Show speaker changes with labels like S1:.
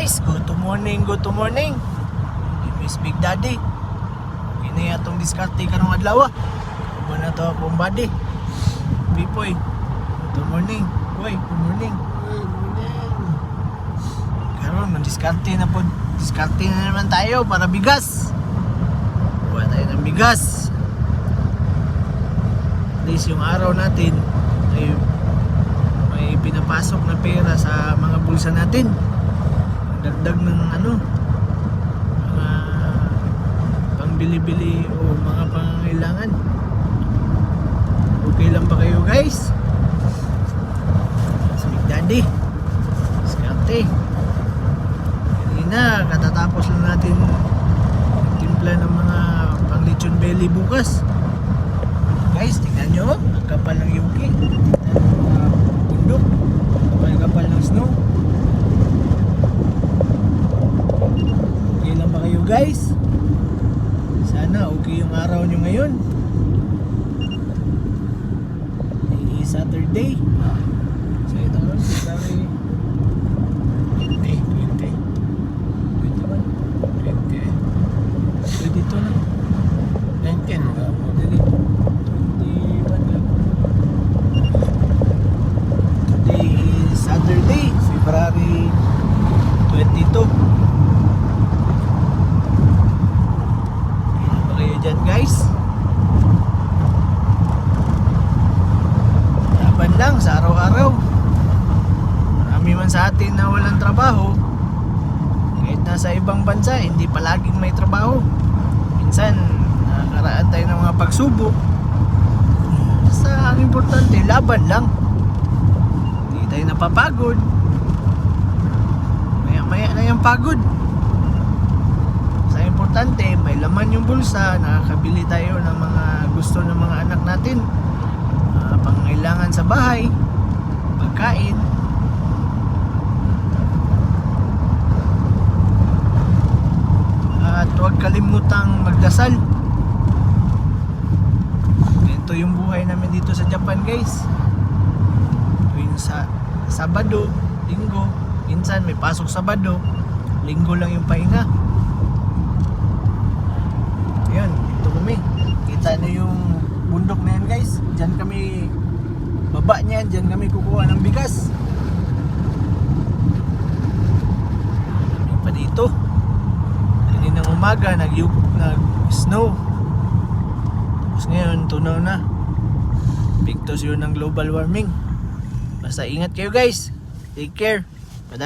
S1: guys, good morning. Miss Big Daddy. Kini atong diskarte karong adlaw. Kumo na to akong body. Pipoy. Good morning. Boy, good morning. Karon diskarte na po. Diskarte na naman tayo para bigas. Kuha tayo ng bigas. At least yung araw natin ay may pinapasok na pera sa mga bulsa natin. Dagdag ng mga pangbili-bili o mga pangangailangan. Okay lang ba kayo guys? Si Big Daddy diskarte. Kanina katatapos lang natin timpla ng mga pang lechon belly bukas. Guys, tingnan nyo, ang kapal ng yuki, bundok, kapal ng snow. Okay lang ba kayo guys? Sana okay yung araw nyo ngayon. May Saturday. So ito ron, February 20, 21, 22 na 19 nga mo dili. Today is Saturday, February 22. Ano ba kayo dyan guys? Laban lang sa araw-araw. Marami man sa atin na walang trabaho. Kahit nasa ibang bansa, hindi palaging may trabaho. Minsan nakakaraan tayo ng mga pagsubok. Sa ang importante, laban lang. Hindi tayo napapagod. Maya na yung pagod. Sa importante, may laman yung bulsa. Nakakabili tayo ng mga gusto ng mga anak natin. Pangailangan sa bahay, pagkain. At huwag kalimutang magdasal. Ito yung buhay namin dito sa Japan guys. Tuwing sa Sabado, Linggo, minsan may pasok Sabado, Linggo lang yung pahinga. Ayan, dito kami. Kita nyo yung bundok na yan guys. Diyan kami, baba niyan, diyan kami kukuha ng bigas. Kami pa dito. Kanina ng umaga, nag-snow. Tapos ngayon, tunaw na. Pigtos yun ng global warming. Basta ingat kayo guys. Take care. Bye.